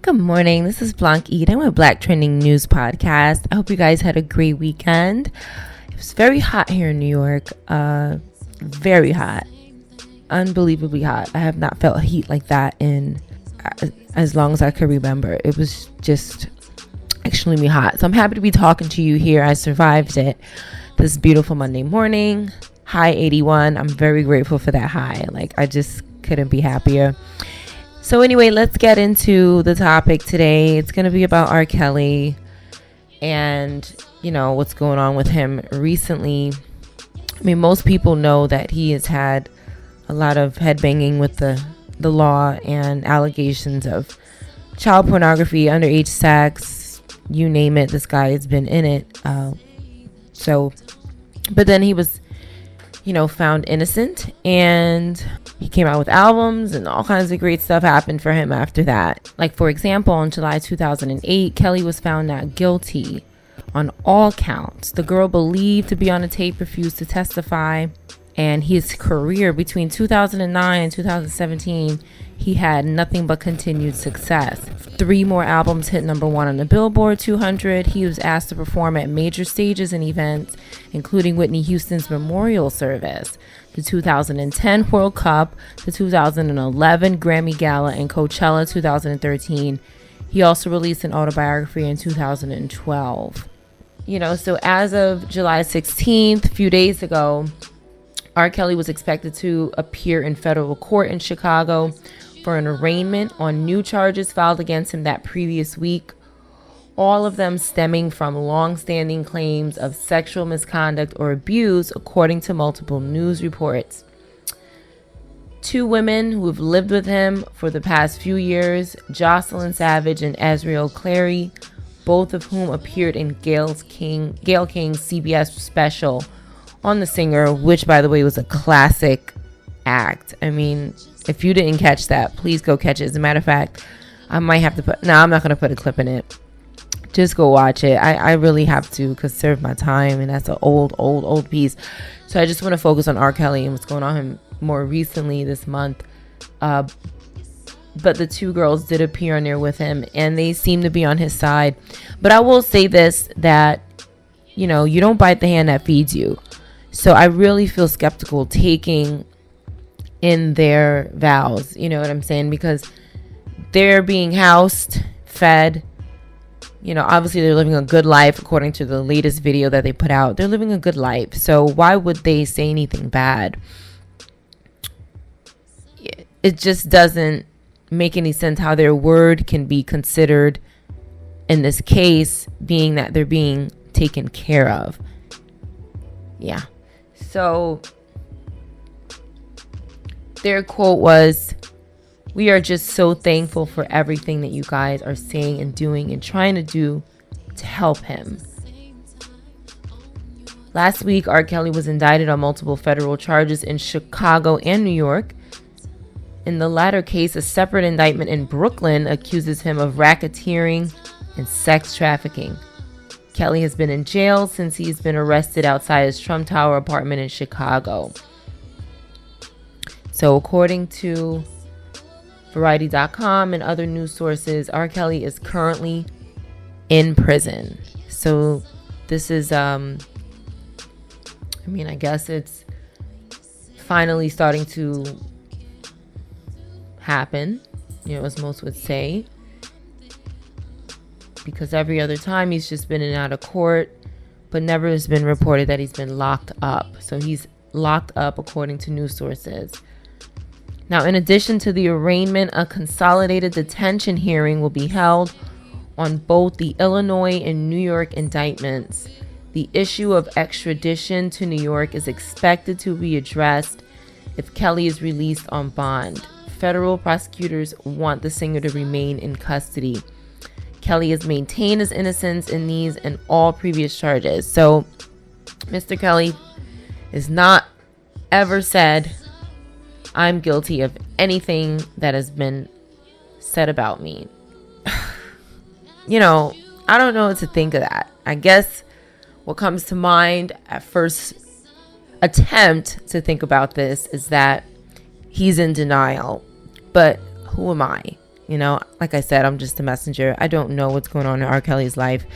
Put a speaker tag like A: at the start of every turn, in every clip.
A: Good morning. This is Blanche. I'm with Black Trending News Podcast. I hope you guys had a great weekend. It was very hot here in New York. Very hot. Unbelievably hot. I have not felt heat like that in as long as I could remember. It was just extremely hot. So I'm happy to be talking to you here. I survived it this beautiful Monday morning. High 81. I'm very grateful for that high. I just couldn't be happier. So anyway, let's get into the topic today. It's going to be about Rkelly and, what's going on with him recently. I mean, most people know that he has had a lot of headbanging with the law and allegations of child pornography, underage sex, you name it. This guy has been in it. But then he was, found innocent, and he came out with albums, and all kinds of great stuff happened for him after that. For example, in July 2008, Kelly was found not guilty on all counts. The girl believed to be on a tape refused to testify, and his career between 2009 and 2017, he had nothing but continued success. 3 more albums hit number 1 on the Billboard 200. He was asked to perform at major stages and events, including Whitney Houston's memorial service, the 2010 World Cup, the 2011 Grammy Gala, and Coachella 2013. He also released an autobiography in 2012. So as of July 16th, a few days ago, Rkelly was expected to appear in federal court in Chicago for an arraignment on new charges filed against him that previous week, all of them stemming from long-standing claims of sexual misconduct or abuse, according to multiple news reports. 2 women who have lived with him for the past few years, Jocelyn Savage and Rkelly, both of whom appeared in Gayle King's CBS special on the singer, which, by the way, was a classic act. I mean, if you didn't catch that, please go catch it. As a matter of fact, I might have to I'm not going to put a clip in it. Just go watch it. I really have to conserve my time, and that's an old piece. So I just want to focus on Rkelly and what's going on him more recently this month. But the 2 girls did appear on there with him, and they seem to be on his side. But I will say this, that, you don't bite the hand that feeds you. So I really feel skeptical taking in their vows, you know what I'm saying? Because they're being housed, fed, obviously they're living a good life according to the latest video that they put out. They're living a good life. So why would they say anything bad? It just doesn't make any sense how their word can be considered in this case, being that they're being taken care of. Yeah. So their quote was, "We are just so thankful for everything that you guys are saying and doing and trying to do to help him." Last week, Rkelly was indicted on multiple federal charges in Chicago and New York. In the latter case, a separate indictment in Brooklyn accuses him of racketeering and sex trafficking. Kelly has been in jail since he's been arrested outside his Trump Tower apartment in Chicago. So according to Variety.com and other news sources, Rkelly is currently in prison. So this is, I guess it's finally starting to happen, as most would say. Because every other time he's just been in and out of court, but never has been reported that he's been locked up. So he's locked up according to news sources. Now, in addition to the arraignment, a consolidated detention hearing will be held on both the Illinois and New York indictments. The issue of extradition to New York is expected to be addressed if Kelly is released on bond. Federal prosecutors want the singer to remain in custody. Kelly has maintained his innocence in these and all previous charges. So Mr. Kelly has not ever said, "I'm guilty of anything that has been said about me." I don't know what to think of that. I guess what comes to mind at first attempt to think about this is that he's in denial. But who am I? You know, like I said, I'm just a messenger. I don't know what's going on in R. Kelly's life.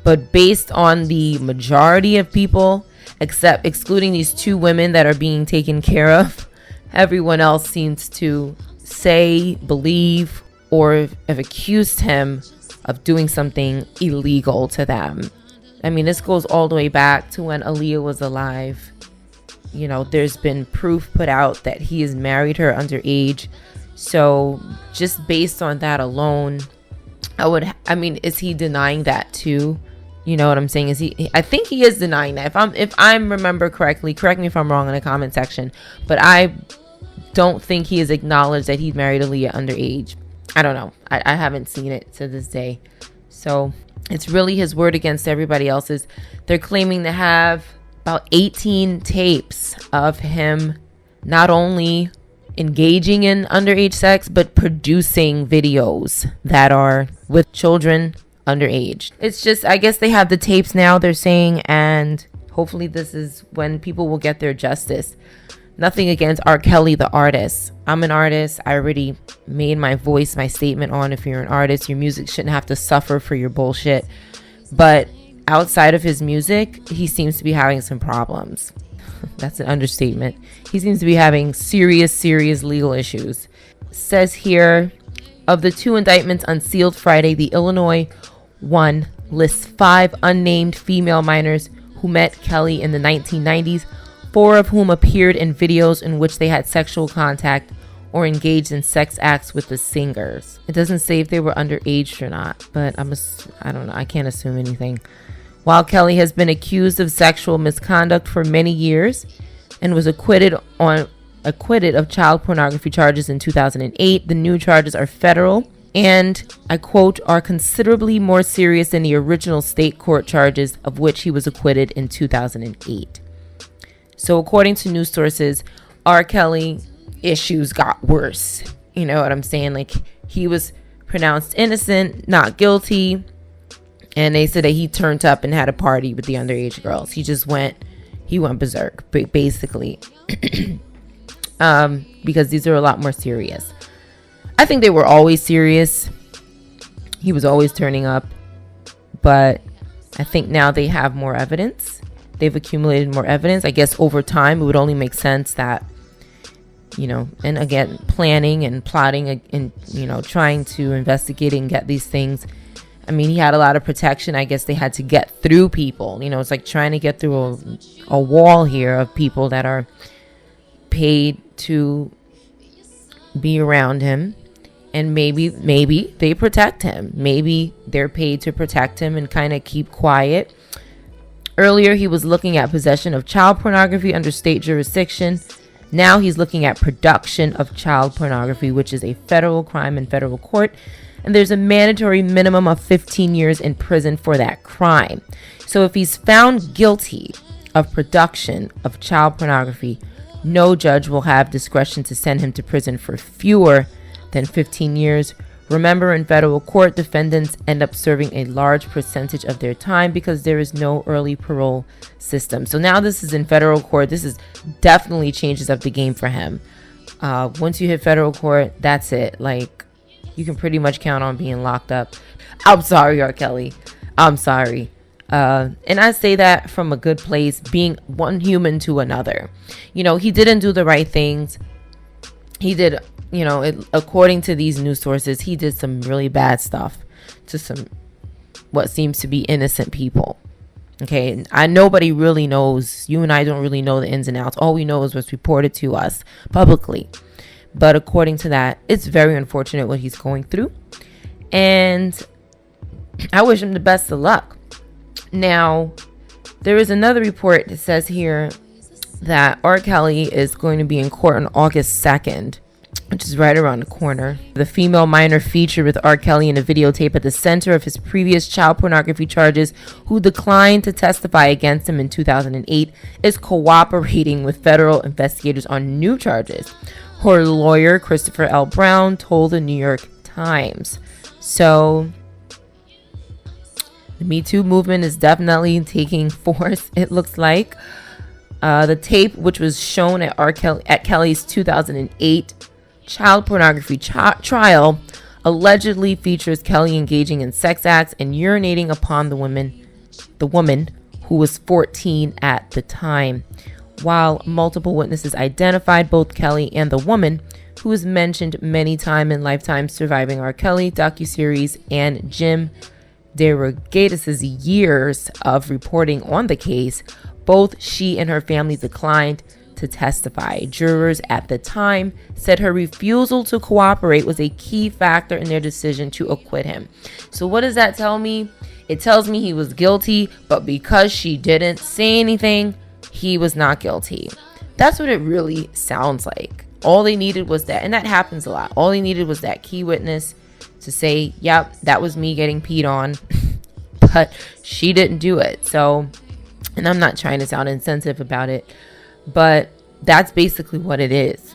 A: But based on the majority of people, excluding these 2 women that are being taken care of, everyone else seems to say, believe, or have accused him of doing something illegal to them. I mean, this goes all the way back to when Aaliyah was alive. You know, there's been proof put out that he has married her underage. So just based on that alone, I mean, is he denying that too? You know what I'm saying? I think he is denying that. If I remember correctly, correct me if I'm wrong in the comment section, but I don't think he has acknowledged that he married Aaliyah underage. I don't know. I haven't seen it to this day. So it's really his word against everybody else's. They're claiming to have about 18 tapes of him not only engaging in underage sex, but producing videos that are with children underage. It's just, I guess they have the tapes now, they're saying, and hopefully this is when people will get their justice. Nothing against R. Kelly, the artist. I'm an artist. I already made my voice, my statement on, if you're an artist, your music shouldn't have to suffer for your bullshit. But outside of his music, he seems to be having some problems. That's an understatement. He seems to be having serious legal issues. Says here, of the 2 indictments unsealed Friday, the Illinois one lists 5 unnamed female minors who met Kelly in the 1990s, 4 of whom appeared in videos in which they had sexual contact or engaged in sex acts with the singers. It doesn't say if they were underage or not, but I don't know. I can't assume anything. While Kelly has been accused of sexual misconduct for many years and was acquitted of child pornography charges in 2008, the new charges are federal and, I quote, are considerably more serious than the original state court charges of which he was acquitted in 2008. So according to news sources, R. Kelly issues got worse. You know what I'm saying? Like, he was pronounced innocent, not guilty. And they said that he turned up and had a party with the underage girls. He went berserk, basically. Because these are a lot more serious. I think they were always serious. He was always turning up. But I think now they have more evidence. They've accumulated more evidence. I guess over time, it would only make sense that, you know, and again, planning and plotting and, you know, trying to investigate and get these things. I mean, he had a lot of protection. I guess they had to get through people. You know, it's like trying to get through a wall here of people that are paid to be around him. And maybe they protect him. Maybe they're paid to protect him and kind of keep quiet. Earlier, he was looking at possession of child pornography under state jurisdiction. Now he's looking at production of child pornography, which is a federal crime in federal court. And there's a mandatory minimum of 15 years in prison for that crime. So if he's found guilty of production of child pornography, no judge will have discretion to send him to prison for fewer than 15 years. Remember, in federal court, defendants end up serving a large percentage of their time because there is no early parole system. So now this is in federal court. This is definitely changes up the game for him. Once you hit federal court, that's it. Like, you can pretty much count on being locked up. I'm sorry, R. Kelly. I'm sorry. And I say that from a good place, being one human to another. You know, he didn't do the right things. He did, you know, according to these news sources, he did some really bad stuff to some what seems to be innocent people. Okay, nobody really knows. You and I don't really know the ins and outs. All we know is what's reported to us publicly. But according to that, it's very unfortunate what he's going through. And I wish him the best of luck. Now, there is another report that says here that R. Kelly is going to be in court on August 2nd, which is right around the corner. The female minor featured with R. Kelly in a videotape at the center of his previous child pornography charges, who declined to testify against him in 2008, is cooperating with federal investigators on new charges. Her lawyer, Christopher L. Brown, told the New York Times. So the Me Too movement is definitely taking force, it looks like. The tape, which was shown at Kelly's 2008 child pornography trial, allegedly features Kelly engaging in sex acts and urinating upon the woman who was 14 at the time. While multiple witnesses identified both Kelly and the woman, who was mentioned many times in Lifetime Surviving R. Kelly docuseries and Jim DeRogatis' years of reporting on the case, both she and her family declined to testify. Jurors at the time said her refusal to cooperate was a key factor in their decision to acquit him. So what does that tell me? It tells me he was guilty, but because she didn't say anything, he was not guilty. That's what it really sounds like. All they needed was that, and that happens a lot. All they needed was that key witness to say, yep, that was me getting peed on, but she didn't do it. So, and I'm not trying to sound insensitive about it, but that's basically what it is.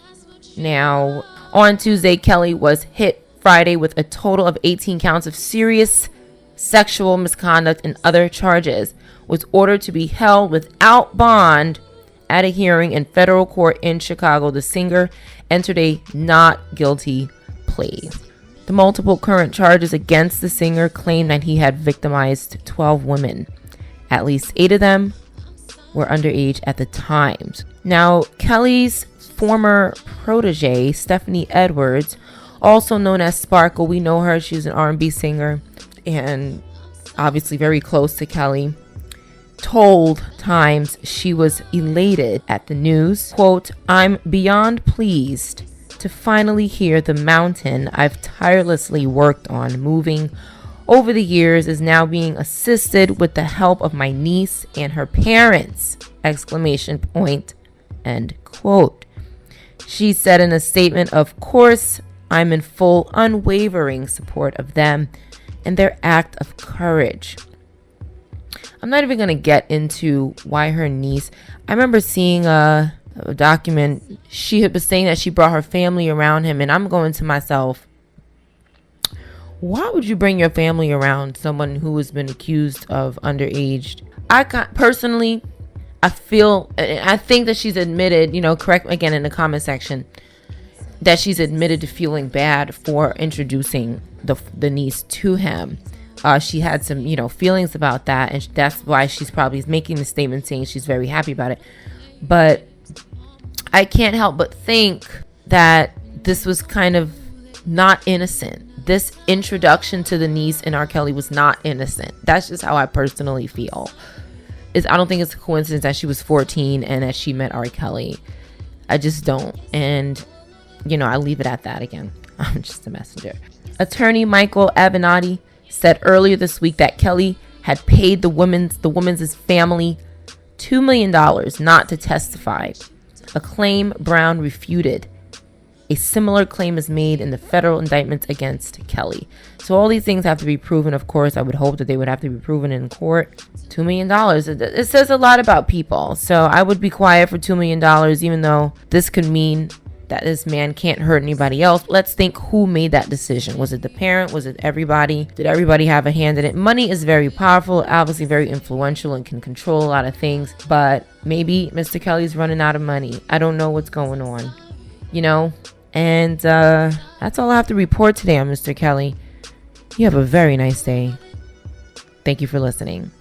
A: Now, on Tuesday, Kelly was hit Friday with a total of 18 counts of serious sexual misconduct and other charges, was ordered to be held without bond at a hearing in federal court in Chicago. The singer entered a not guilty plea. The multiple current charges against the singer claim that he had victimized 12 women. At least 8 of them were underage at the time. Now, Kelly's former protege, Stephanie Edwards, also known as Sparkle, we know her, she's an R&B singer and obviously very close to Kelly, told Times she was elated at the news. Quote, "I'm beyond pleased to finally hear the mountain I've tirelessly worked on moving over the years is now being assisted with the help of my niece and her parents!" Exclamation point. End quote. She said in a statement, "Of course, I'm in full, unwavering support of them and their act of courage." I'm not even going to get into why her niece. I remember seeing a document. She had been saying that she brought her family around him, and I'm going to myself, why would you bring your family around someone who has been accused of underage? Personally, I think that she's admitted, correct me again in the comment section, that she's admitted to feeling bad for introducing the niece to him. She had some, feelings about that, and that's why she's probably making the statement saying she's very happy about it. But I can't help but think that this was kind of not innocent. This introduction to the niece in R. Kelly was not innocent. That's just how I personally feel. I don't think it's a coincidence that she was 14 and that she met R. Kelly. I just don't. And, I leave it at that again. I'm just a messenger. Attorney Michael Avenatti said earlier this week that Kelly had paid the woman's family $2 million not to testify, a claim Brown refuted. A similar claim is made in the federal indictments against Kelly. So all these things have to be proven. Of course, I would hope that they would have to be proven in court. $2 million. It says a lot about people. So I would be quiet for $2 million, even though this could mean that this man can't hurt anybody else. Let's think who made that decision. Was it the parent? Was it everybody? Did everybody have a hand in it? Money is very powerful, obviously very influential, and can control a lot of things. But maybe Mr. Kelly's running out of money. I don't know what's going on, And that's all I have to report today on Mr. Kelly. You have a very nice day. Thank you for listening.